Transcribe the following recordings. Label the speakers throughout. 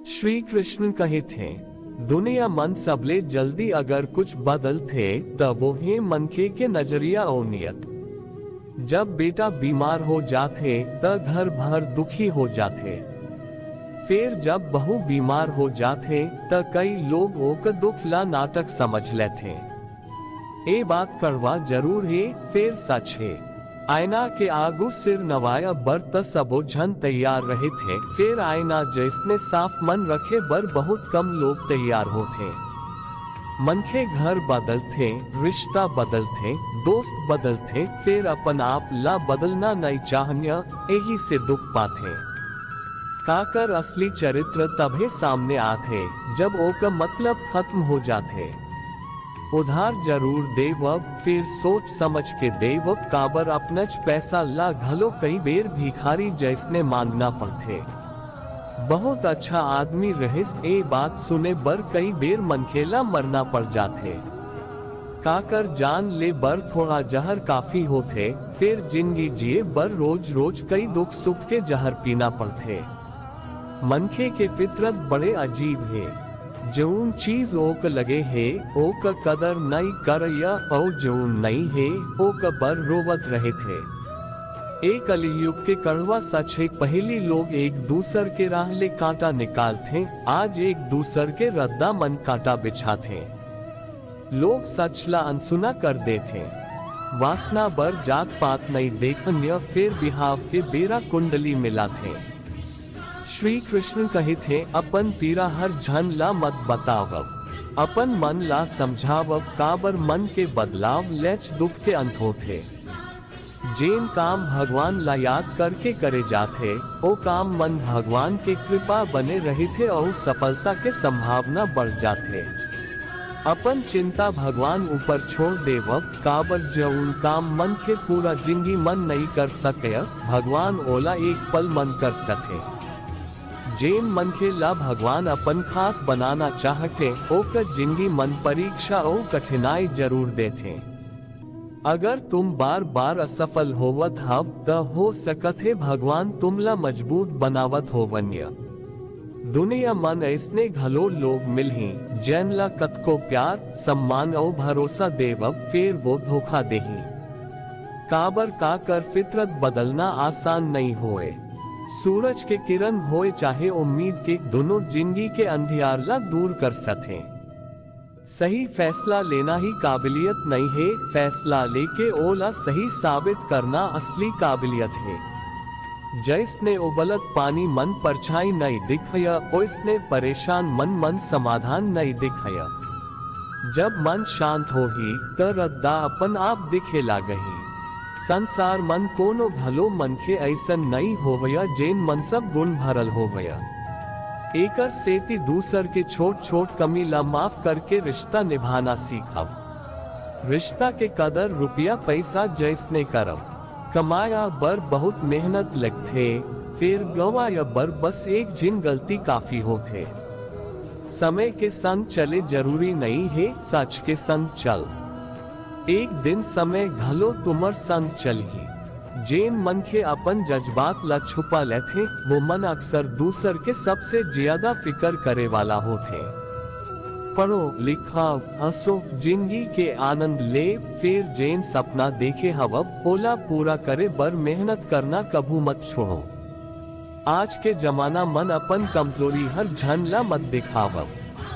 Speaker 1: श्री कृष्ण कहे थे, दुनिया मन सबले जल्दी अगर कुछ बदल थे तब वो है मनखे के नजरिया और नियत। जब बेटा बीमार हो जाते त घर भर दुखी हो जाते। फिर जब बहू बीमार हो जाते त कई लोग ओक दुख ला नाटक समझ लेते। ये बात कड़वा जरूर है, फिर सच है। आईना के आगू सिर नवाया बर त सबो जन तैयार रहे थे, फिर आईना जिसने साफ मन रखे बर बहुत कम लोग तैयार होते। मनखे घर बदलते, रिश्ता बदलते, दोस्त बदलते, फिर अपन आप ला बदलना नहीं चाहनिया, यही से दुख पाते। काकर असली चरित्र तभी सामने आते जब ओका मतलब खत्म हो जाते। उधार जरूर देव, फिर सोच समझ के देव, काबर अपनच पैसा ला घलो कई बेर भिखारी जैसने मांगना पड़ते। बहुत अच्छा आदमी रहिस, ए बात सुने बर कई बेर मनखेला मरना पड़ जाते। काकर जान ले बर थोड़ा जहर काफी होते, फिर जिंदगी जिए बर रोज रोज कई दुख सुख के जहर पीना पड़ते। मनखे के फितरत बड़े अजीब है। जौन चीज ओक लगे है ओक कदर नहीं करया, और जौन नहीं है ओक बर रोवत रहे थे। एक कलयुग के कड़वा सच है, पहली लोग एक दूसर के राह ले कांटा निकालते, आज एक दूसर के रद्दा मन कांटा बिछाते। लोग सच ला अनसुना कर देते। वासना बर जात पात नहीं देखन्य, फिर बिहाव के बेरा कुंडली मिलाते। श्री कृष्ण कहे थे, अपन पीरा हर झन ला मत बतावब, अपन मन ला समझावब, काबर मन के बदलाव लेच दुख के अंत होते। जेन काम भगवान ला याद करके करे जाते, ओ काम मन भगवान के कृपा बने रहे थे और सफलता के संभावना बढ़ जाते। अपन चिंता भगवान ऊपर छोड़ देवब, काबर जौन काम मन के पूरा जिंदगी मन नहीं कर सके, भगवान ओला एक पल मन कर सके। जेन मनखे ला भगवान अपन खास बनाना चाहते, ओकर जिंदगी मन परीक्षा और कठिनाई जरूर देते। अगर तुम बार बार असफल होवत हव त हो सकत है भगवान तुमला मजबूत बनावत होवन्य। दुनिया मन ऐसने घलो लोग मिलही जैन ला कतको प्यार, सम्मान और भरोसा देवब, फिर वो धोखा देही। काबर का कर फितरत बदलना आसान नहीं होए। सूरज के किरण होए चाहे उम्मीद के, दोनों जिंदगी के अंधियार ला दूर कर सके। सही फैसला लेना ही काबिलियत नहीं है, फैसला लेके ओला सही साबित करना असली काबिलियत है। जैसने उबलत पानी मन परछाई नहीं दिखया, ओसने परेशान मन समाधान नहीं दिखया। जब मन शांत होही त रद्दा अपन आप दिखे लागही। संसार मन कोनो भलो मनखे ऐसन नहीं होवया जेन मन सब गुण भरल होवया। एकर सेती दूसर के छोट छोट कमी ला माफ करके रिश्ता निभाना सीखब। रिश्ता के कदर रुपया पैसा जैसने करब, कमाया बर बहुत मेहनत लगथे, फिर गवाया बर बस एक जिन गलती काफी होथे। समय के संग चले जरूरी नहीं है, सच के संग चल। एक दिन समय घलो तुमर संग चलही। जेन मन के अपन जज्बात ला छुपा लेथे, वो मन अक्सर दूसर के सबसे ज्यादा फिक्र करे वाला होते। पढ़ो लिखा हंसो, जिंदगी के आनंद ले, फिर जेन सपना देखे हवब ओला पूरा करे बर मेहनत करना कभू मत छोड़ो। आज के जमाना मन अपन कमजोरी हर झन ला मत दिखावब,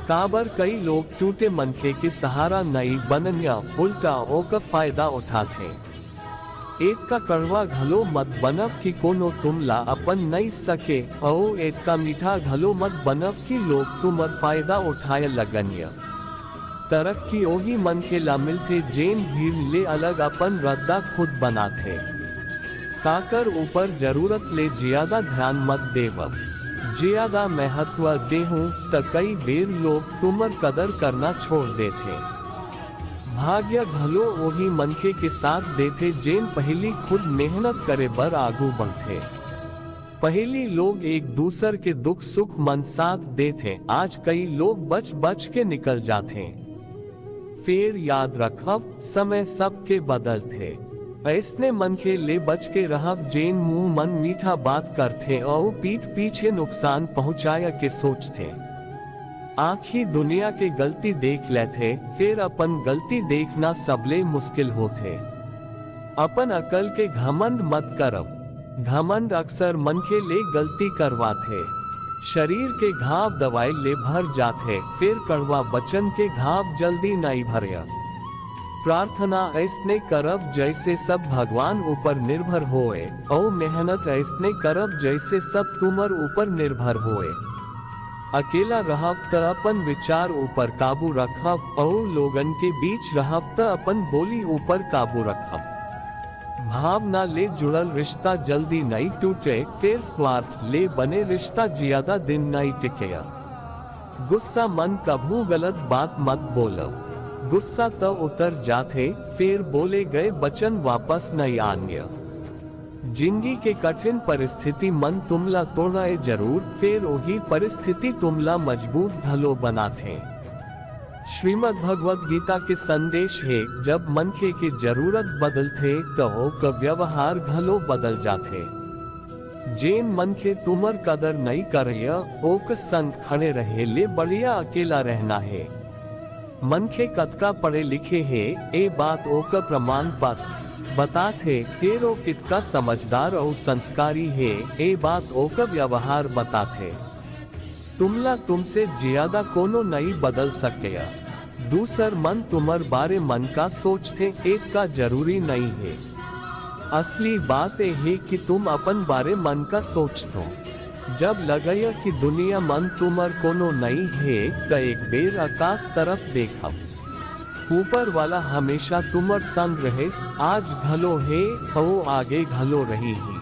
Speaker 1: काबर कई लोग टूटे मनखे के सहारा नहीं बनन्या, उल्टा ओका फायदा उठाते। एक का कड़वा घलो मत बनब कि कोनो तुमला अपन नहीं सके, और एक का मीठा घलो मत बनब कि लोग तुमर फायदा उठाए लगन्या। तरक्की ओही मनखे ला मिलथे जेन भीड़ ले अलग अपन रद्दा खुद बनाथे। काकर ऊपर जरूरत ले ज्यादा ध्यान मत देवब, ज्यादा महत्व देहूं त कई बेर लोग तुमर कदर करना छोड़ देथे। भाग्य घलो वही मनखे के साथ देथे जेन पहली खुद मेहनत करे बर आगू बढ़थे। पहली लोग एक दूसर के दुख सुख मन साथ देथे, आज कई लोग बच बच के निकल जाते। फिर याद रखब, समय सबके बदलथे। ऐसने मन के ले बच के रहब जेन मुंह मन मीठा बात करते और पीठ पीछे नुकसान पहुंचाया के सोचते। आखी दुनिया के गलती देख लेते, फिर अपन गलती देखना सबले मुश्किल होते। अपन अकल के घमंड मत करब। घमंड अक्सर मन के ले गलती करवाते। शरीर के घाव दवाई ले भर जाते, फिर कड़वा बचन के घाव जल्दी नहीं भरया। प्रार्थना ऐसने करब जैसे सब भगवान ऊपर निर्भर होए, और मेहनत ऐसने करब जैसे सब तुमर ऊपर निर्भर होए। अकेला रहब त अपन विचार ऊपर काबू रखब, और लोगन के बीच रहब त अपन बोली ऊपर काबू रखब। भावना ले जुड़ल रिश्ता जल्दी नहीं टूटे, फिर स्वार्थ ले बने रिश्ता ज्यादा दिन नहीं टिकेगा। गुस्सा मन कभू गलत बात मत बोलो। गुस्सा तो उतर जाते, फिर बोले गए वचन वापस नहीं आने। जिंदगी के कठिन परिस्थिति मन तुमला तोड़ाए जरूर, फिर वही परिस्थिति तुमला मजबूत भलो बनाते। श्रीमद् भगवद गीता के संदेश है, जब मनखे की जरूरत बदलते तो ओकर व्यवहार घलो बदल जाते। जेन मनखे तुमर कदर नहीं करया, ओकर संग खड़े रहे ले बढ़िया अकेला रहना है। मनखे कतका पढ़े लिखे है, ए बात ओकर प्रमाण पत्र बताते, फिर ओ कितना समझदार और संस्कारी है, ए बात ओकर व्यवहार बताते। तुमला तुमसे ज्यादा कोनो नहीं बदल सकेगा। दूसर मन तुमर बारे मन का सोचते, एक का जरूरी नहीं है। असली बात है कि तुम अपन बारे मन का सोचते। जब लगया कि दुनिया मन तुमर कोनो नहीं है, तो एक बेर आकाश तरफ देखब। ऊपर वाला हमेशा तुमर संग रहेस, आज घलो है और आगे घलो रही ही।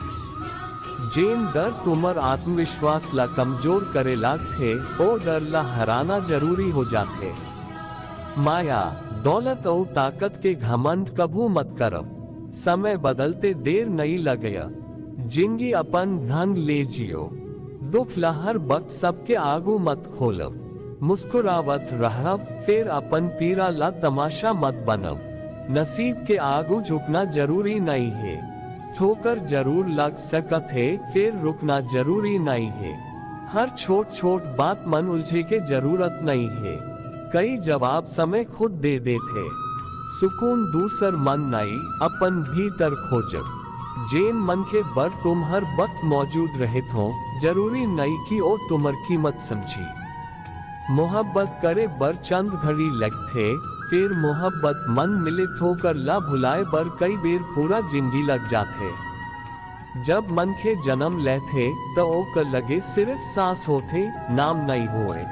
Speaker 1: जेन डर तुमर आत्मविश्वास ला कमजोर करे लागथे, ओ डर ला हराना जरूरी हो जाते। माया, दौलत और ताकत के घमंड कभू मत करब। समय बदलते देर नहीं लगया। जिंदगी अपन ढंग ले जियो। दुख ला हर वक्त सबके आगू मत खोलब। मुस्कुरावत रहब, फिर अपन पीरा ला तमाशा मत बनब। नसीब के आगू झुकना जरूरी नहीं है। ठोकर जरूर लग सकत है, फिर रुकना जरूरी नहीं है। हर छोट छोट बात मन उलझे के जरूरत नहीं है। कई जवाब समय खुद दे देते। सुकून दूसर मन नहीं, अपन भीतर खोजब। जेन मन के बर तुम हर वक्त मौजूद रहे हो, जरूरी नहीं कि ओ तुमर कीमत समझी। मोहब्बत करे बर चंद घड़ी लगते, फिर मोहब्बत मन मिले ठोकर ला भुलाए बर कई बेर पूरा जिंदगी लग जाते। जब मन के जन्म लेते तो ओकर लगे सिर्फ सांस होते, नाम नहीं होए।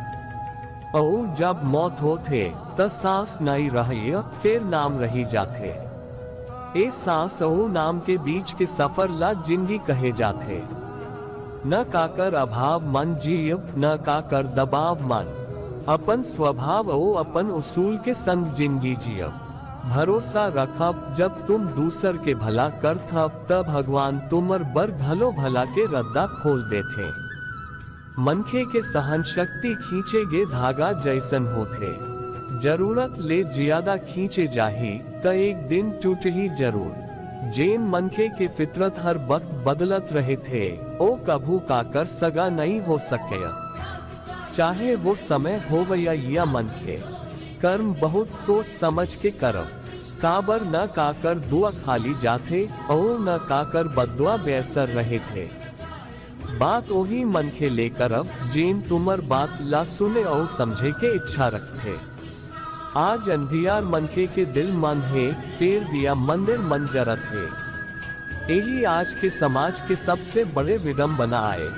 Speaker 1: और जब मौत होते तो सांस नहीं रही, फिर नाम रही जाते। ए सांस और नाम के बीच के सफर ला जिंदगी कहे जाते। न काकर अभाव मन जीव, न काकर दबाव मन। अपन स्वभाव और अपन उसूल के संग जिंदगी जियब। भरोसा रखब, जब तुम दूसर के भला करथब, तब भगवान तुमर बर भलो भला के रद्दा खोल देते। मनखे के सहन शक्ति खींचेगे धागा जैसन होते। जरूरत ले ज्यादा खींचे जाही त एक दिन टूट ही जरूर। जेन मनखे के फितरत हर वक्त बदलत रहे थे, ओ कभू काकर सगा नहीं हो सके। चाहे वो समय हो या मनखे, कर्म बहुत सोच समझ के करब। काबर न काकर दुआ खाली जाते, और न काकर बदुआ बेसर रहे थे। बात वही मनखे ले करब, जेन तुमर बात ला सुने और समझे के इच्छा रखते। आज अंधियार मनखे के दिल मन है, फिर दिया मंदिर मन जरत है। यही आज के समाज के सबसे बड़े विडंबना आए।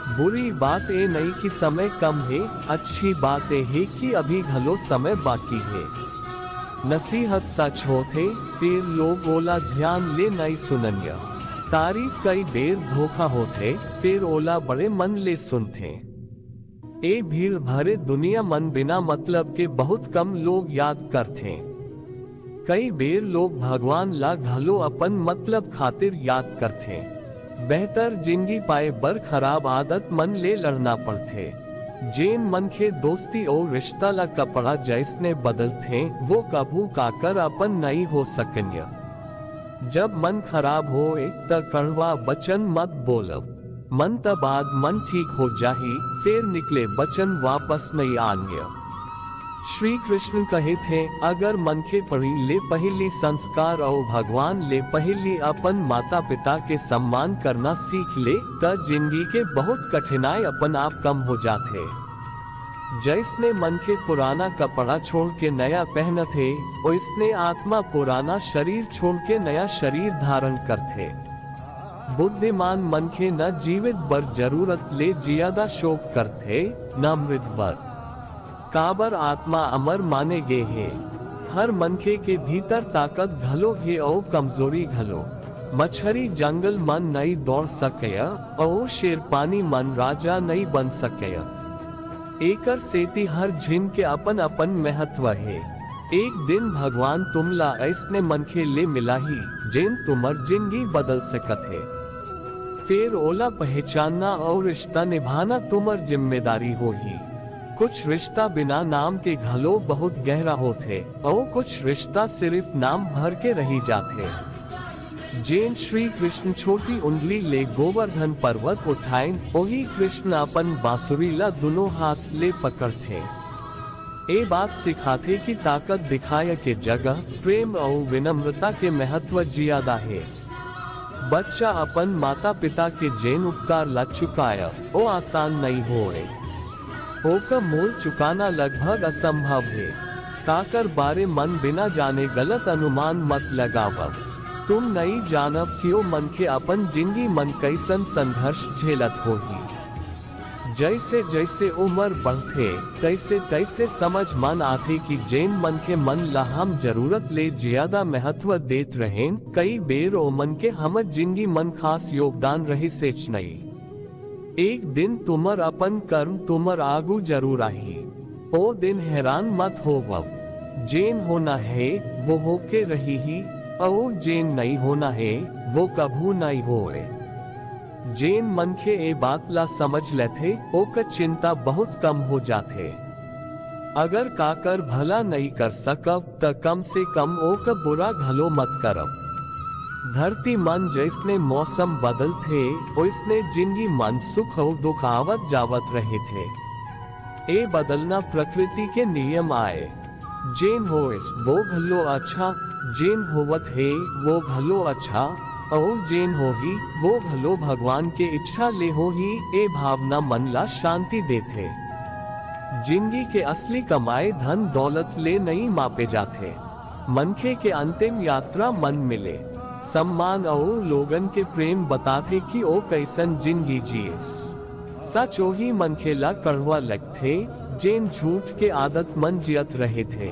Speaker 1: बुरी बात ये नहीं कि समय कम है, अच्छी बात ये है कि अभी घलो समय बाकी है। नसीहत सच होते, फिर लोग ओला ध्यान ले नहीं सुनन्या। तारीफ कई बेर धोखा होते, फिर ओला बड़े मन ले सुनते। ए भीड़ भरे दुनिया मन बिना मतलब के बहुत कम लोग याद करते। कई बेर लोग भगवान ला घलो अपन मतलब खातिर याद करते। बेहतर जिंदगी पाए बर खराब आदत मन ले लड़ना पड़ते। जेन मन के दोस्ती और रिश्ता ला कपड़ा जैसने बदलते, वो कभू काकर अपन नहीं हो सकन्या। जब मन खराब होए त कड़वा बचन मत बोलब, मन त बाद मन ठीक हो जाही, फिर निकले बचन वापस नहीं आएंगे। श्री कृष्ण कहे थे, अगर मन के पढ़ी ले पहली संस्कार और भगवान ले पहली अपन माता पिता के सम्मान करना सीख ले त जिंदगी के बहुत कठिनाई अपन आप कम हो जाते। जैसने मन के पुराना कपड़ा छोड़ के नया पहन थे, वैसने आत्मा पुराना शरीर छोड़ के नया शरीर धारण करते। बुद्धिमान मन के न जीवित बर जरूरत ले ज्यादा शोक करते, न मृत बर। काबर आत्मा अमर माने गे है। हर मनखे के भीतर ताकत घलो है और कमजोरी घलो। मछरी जंगल मन नहीं दौड़ सके और शेर पानी मन राजा नहीं बन सके। एकर सेती हर झिन के अपन अपन महत्व है। एक दिन भगवान तुमला ऐसने मनखे ले मिला ही जिन तुमर जिंदगी बदल सकत है। फिर ओला पहचानना और रिश्ता निभाना तुमर जिम्मेदारी होगी। कुछ रिश्ता बिना नाम के घलो बहुत गहरा होते और कुछ रिश्ता सिर्फ नाम भर के रही जाते। जैन श्री कृष्ण छोटी उंगली ले गोवर्धन पर्वत उठाए, वही कृष्ण अपन बांसुरी ला दोनों हाथ ले पकड़ते। ये बात सिखाते कि ताकत दिखाए के जगह प्रेम और विनम्रता के महत्व ज्यादा है। बच्चा अपन माता पिता के जैन उपकार ला चुकाया वो आसान नहीं होए। ओका मूल चुकाना लगभग असंभव है। काकर बारे मन बिना जाने गलत अनुमान मत लगाव। तुम नहीं जानब क्यों मन के अपन जिंदगी मन कैसन संघर्ष झेलत होगी। जैसे जैसे उम्र बढ़ते तैसे तैसे समझ मन आते कि जैन मन के मन ला हम जरूरत ले ज्यादा महत्व देत रहें। कई बेर ओ मन के हम जिंदगी मन खास योगदान रही सेच नहीं। एक दिन तुमर अपन कर्म तुमर आगू जरूर आही। ओ दिन हैरान मत हो। जैन होना है वो होके रही ही, और जैन नहीं होना है वो कभू नहीं होए। जैन मन के ए बात ला समझ लेते ओकर चिंता बहुत कम हो जाते। अगर काकर भला नहीं कर सकब त कम से कम ओकर बुरा घलो मत करब। धरती मन जैसने मौसम बदल थे वैसने जिंदगी मन सुख और दुख आवत जावत रहे थे। ए बदलना प्रकृति के नियम आए। जैन होइस वो घलो अच्छा, जैन होवत है वो घलो अच्छा, और जैन होही वो घलो भगवान के इच्छा ले होही। ए भावना मन ला शांति देते। जिंदगी के असली कमाए धन दौलत ले नहीं मापे जाते। मनखे के अंतिम यात्रा मन मिले सम्मान और लोगन के प्रेम बताते कि ओ कैसन जिंदगी जिएस। सच ओही मनखे ला कड़वा लगते जैन झूठ के आदत मन जियत रहे थे।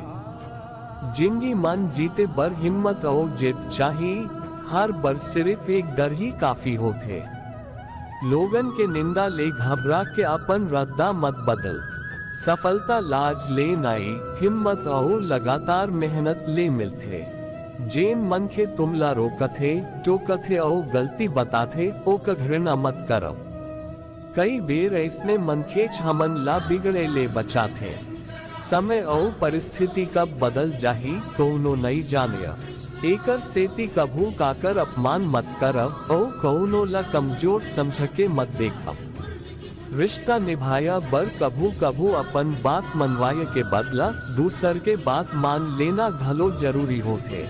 Speaker 1: जिंदगी मन जीते बर हिम्मत और जिद चाहिए। हर बर सिर्फ एक डर ही काफी होते। लोगन के निंदा ले घबरा के अपन रद्दा मत बदल। सफलता लाज ले नाई, हिम्मत और लगातार मेहनत ले मिलते। जैन मन के तुमला रोकथे टोकथे और गलती बताथे ओका घृणा मत करब। कई बेर ऐसने मनखे हमन ला बिगड़े ले बचाथे। समय और परिस्थिति कब बदल जाही कौनो नहीं जानिया। एकर सेती कभू काकर अपमान मत करब और कौनो ला कमजोर समझ के मत देखब। रिश्ता निभाया बर कभू कभू अपन बात मनवाए के बदला दूसर के बात मान लेना घलो जरूरी होते।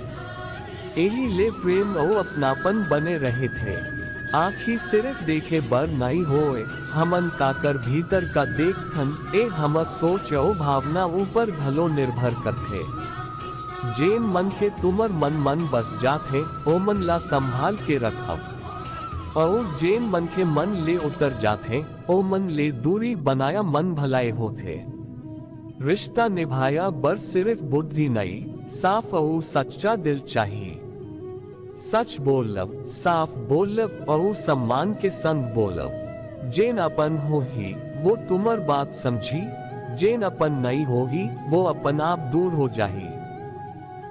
Speaker 1: यही ले प्रेम और अपनापन बने रहे थे। आँखी सिर्फ देखे बर नहीं होए, हमन काकर भीतर का देखथन ए हम सोच और भावना ऊपर घलो निर्भर करते। जैन मन के तुमर मन बस जाते ओ मन ला संभाल के रखब। और जैन मन के मन ले उतर जाते ओ मन ले दूरी बनाया मन भलाए होते। रिश्ता निभाया बर सिर्फ बुद्धि नहीं, साफ और सच्चा दिल चाहिए। सच बोलब, साफ बोलब और सम्मान के संग बोलब। जैन अपन हो ही वो तुमर बात समझी, जैन अपन नहीं हो ही वो अपन आप दूर हो जाही।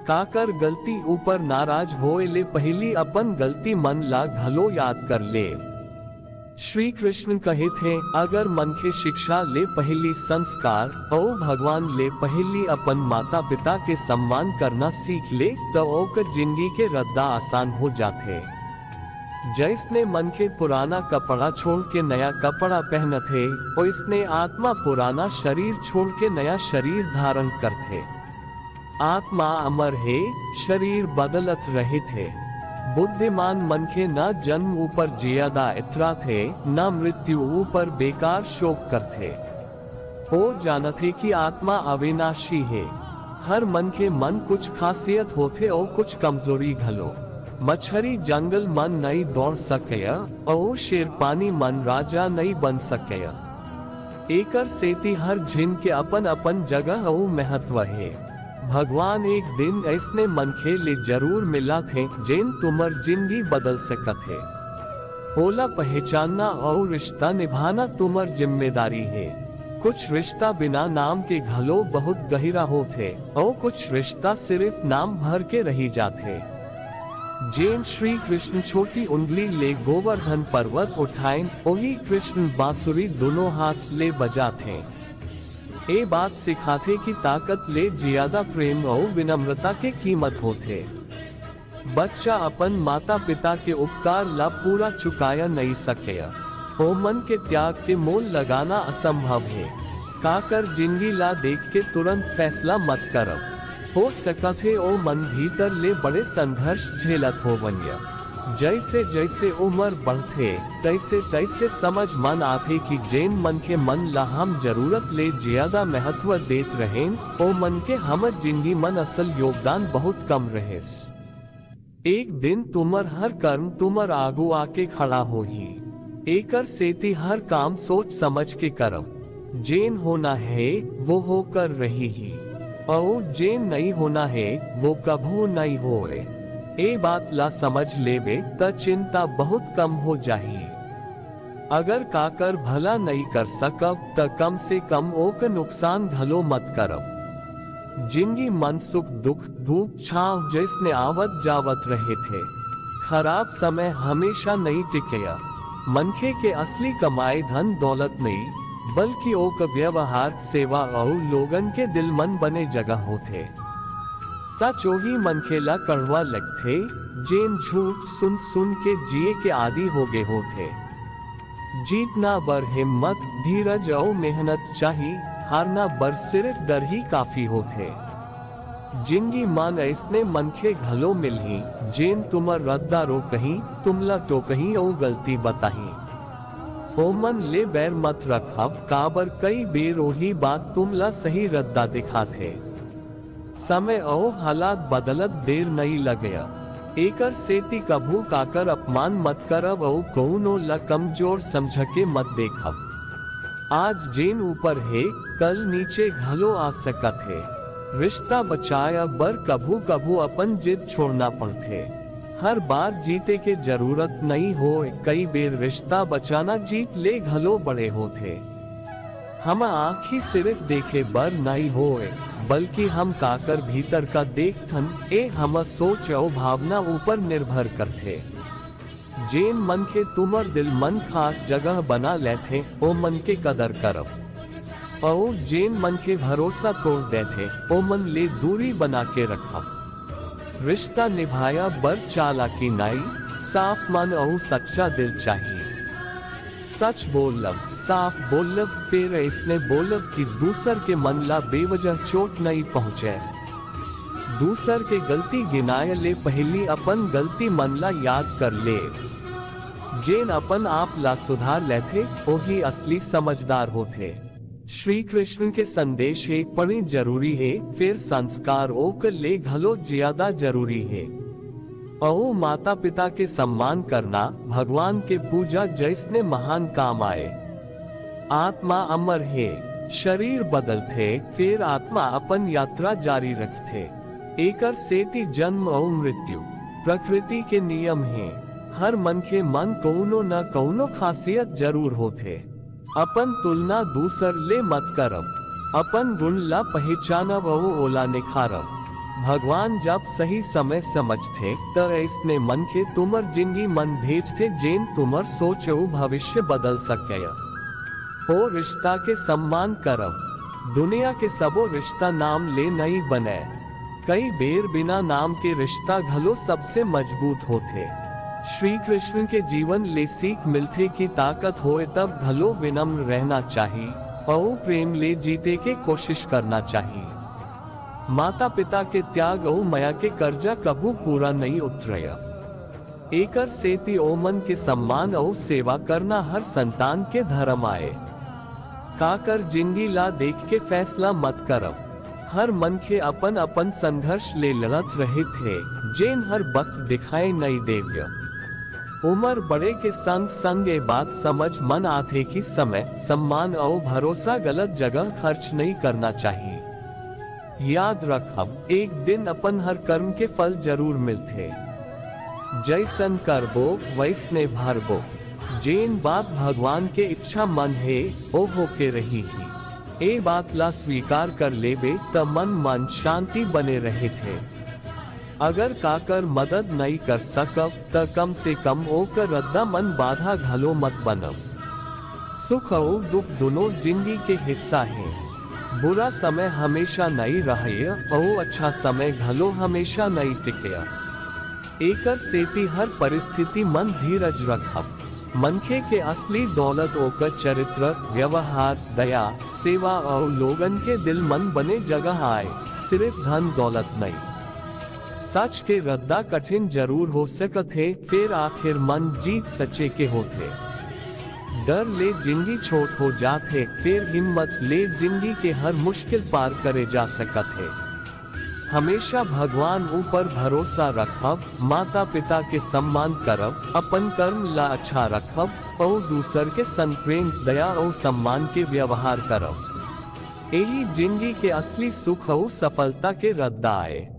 Speaker 1: काकर गलती ऊपर नाराज होए ले पहली अपन गलती मन ला घलो याद कर ले। श्री कृष्ण कहे थे, अगर मन के शिक्षा ले पहली संस्कार और भगवान ले पहली अपन माता पिता के सम्मान करना सीख ले तो ओकर जिंदगी के रद्दा आसान हो जाते। जैसने मन के पुराना कपड़ा छोड़ के नया कपड़ा पहन थे, और इसने आत्मा पुराना शरीर छोड़ के नया शरीर धारण करते। आत्मा अमर है, शरीर बदलत रहे थे। बुद्धिमान मन के न जन्म ऊपर ज्यादा इतरा थे, न मृत्यु ऊपर बेकार शोक करते। वो जानते कि आत्मा अविनाशी है। हर मन के मन कुछ खासियत होते और कुछ कमजोरी घलो। मछली जंगल मन नहीं दौड़ सके और शेर पानी मन राजा नहीं बन सके। एकर सेती हर जिन के अपन अपन जगह और महत्व है। भगवान एक दिन ऐसने मनखे ले जरूर मिला थे जिन तुमर जिंदगी बदल सकत है। ओला पहचानना और रिश्ता निभाना तुमर जिम्मेदारी है। कुछ रिश्ता बिना नाम के घलो बहुत गहरा होते और कुछ रिश्ता सिर्फ नाम भर के रही जाते। जैन श्री कृष्ण छोटी उंगली ले गोवर्धन पर्वत उठाएं, वही कृष्ण बांसुरी दोनों हाथ ले बजाते। ये बात सिखाते कि ताकत ले ज्यादा प्रेम और विनम्रता के कीमत होते। बच्चा अपन माता पिता के उपकार ला पूरा चुकाया नहीं सके। ओ मन के त्याग के मोल लगाना असंभव है। काकर जिंदगी ला देख के तुरंत फैसला मत करो। हो सकते ओ मन भीतर ले बड़े संघर्ष झेलत हो बनिया। जैसे जैसे उम्र बढ़ते तैसे तैसे समझ मन आते कि जैन मन के मन ला हम जरूरत ले ज्यादा महत्व देत रहें, ओ मन के हमर जिंदगी मन असल योगदान बहुत कम रहे। एक दिन तुमर हर कर्म तुमर आगू आके खड़ा हो ही। एकर सेती हर काम सोच समझ के करो। जैन होना है वो होकर रही ही, और जैन नहीं होना है वो कभू नहीं होए। ए बात ला समझ लेवे त चिंता बहुत कम हो जाही। अगर काकर भला नहीं कर सकब त कम से कम ओक नुकसान घलो मत करब। जिंदगी मन सुख दुख धूप छांव जैसने आवत जावत रहे थे। खराब समय हमेशा नहीं टिकेया। मनखे के असली कमाए धन दौलत नहीं, बल्कि ओक व्यवहार सेवा और लोगन के दिल मन बने जगह होते। सच वही मनखेला कड़वा लगते जैन झूठ सुन सुन के जिए के आदि हो गए होते। जीतना बर हिम्मत धीरज और मेहनत चाहिए, हारना बर सिर्फ डर ही काफी होते। जिंदगी मान ऐसने मनखे घलो मिलही जैन तुमर रद्दा रो कहीं तुमला तो कहीं और गलती बताही। ओ मन ले बैर मत रखब, काबर कई बेर वही बात तुमला सही रद्दा दिखाते। समय और हालात बदलत देर नहीं लगया। एकर सेती कभू काकर अपमान मत करब और कौनो ला कमजोर समझ के मत देखब। आज जैन ऊपर है कल नीचे घलो आ सकत है। रिश्ता बचाया बर कभू कभू अपन जिद छोड़ना पड़ते। हर बार जीते के जरूरत नहीं हो, कई बेर रिश्ता बचाना जीत ले घलो बड़े होते। हम आँखी सिर्फ देखे बर नहीं होए, बल्कि हम काकर भीतर का देखथन ए हम सोच और भावना ऊपर निर्भर करते। जैन मन के तुमर दिल मन खास जगह बना लेते, ओ मन के कदर करब। और जैन मन के भरोसा तोड़ देते, ओ मन ले दूरी बना के रखब। रिश्ता निभाया बर चालाकी नहीं, साफ मन और सच्चा दिल चाहिए। सच बोलब, साफ बोलब, फिर इसने बोलब कि दूसर के मन ला बेवजह चोट नहीं पहुँचे। दूसर के गलती गिनाए ले पहली अपन गलती मन ला याद कर ले। जैन अपन आप ला सुधार लेते वही असली समझदार होते। श्री कृष्ण के संदेश एक पढ़ी जरूरी है, फिर संस्कार ओक ले घलो ज्यादा जरूरी है। और माता पिता के सम्मान करना भगवान के पूजा जैसने महान काम आए। आत्मा अमर है, शरीर बदलते फिर आत्मा अपन यात्रा जारी रखते। एकर सेती जन्म और मृत्यु प्रकृति के नियम हैं। हर मन के मन कौनो न कौनो खासियत जरूर होते। अपन तुलना दूसर ले मत करब, अपन गुण ला पहचानब और ओला निखारब। भगवान जब सही समय समझते तो इसने मन के तुमर जिंदगी मन भेजते जेन तुमर सोचो भविष्य बदल सके। ओ रिश्ता के सम्मान करो। दुनिया के सबो रिश्ता नाम ले नहीं बने। कई बेर बिना नाम के रिश्ता घलो सबसे मजबूत होते। श्री कृष्ण के जीवन ले सीख मिलते की ताकत होए तब घलो विनम्र रहना चाहिए और प्रेम ले जीते के कोशिश करना चाहिए। माता पिता के त्याग और माया के कर्जा कबू पूरा नहीं उतरया। एकर सेती ओमन के सम्मान और सेवा करना हर संतान के धर्म आए। काकर जिंदगी ला देख के फैसला मत करो। हर मन के अपन अपन संघर्ष ले लड़त रहे थे जेन हर वक्त दिखाई नहीं देव्य। उम्र बड़े के संग संग ये बात समझ मन आते कि समय सम्मान और भरोसा गलत जगह खर्च नहीं करना चाहिए। याद रखब एक दिन अपन हर कर्म के फल जरूर मिलते। जैसन करबो वैसने भरबो। जेन बात भगवान के इच्छा मन है ओ हो के रही ही। ए बात ला स्वीकार कर लेबे त मन शांति बने रहे थे। अगर काकर मदद नहीं कर सकब त कम से कम ओकर रद्दा मन बाधा घलो मत बनब। सुख और दुख दोनों जिंदगी के हिस्सा है। बुरा समय हमेशा नहीं रहे और अच्छा समय घलो हमेशा नहीं टिके। एकर सेती हर परिस्थिति मन धीरज रखब। मनखे के असली दौलत ओकर चरित्र, व्यवहार, दया, सेवा और लोगन के दिल मन बने जगह आए, सिर्फ धन दौलत नहीं। सच के रद्दा कठिन जरूर हो सकते फिर आखिर मन जीत सचे के होते। डर ले जिंदगी छोट हो जाते फिर हिम्मत ले जिंदगी के हर मुश्किल पार करे जा सकते। हमेशा भगवान ऊपर भरोसा रखब, माता पिता के सम्मान करब, अपन कर्म ला अच्छा रखब और दूसर के संग प्रेम, दया और सम्मान के व्यवहार करब। यही जिंदगी के असली सुख और सफलता के रद्दा आए।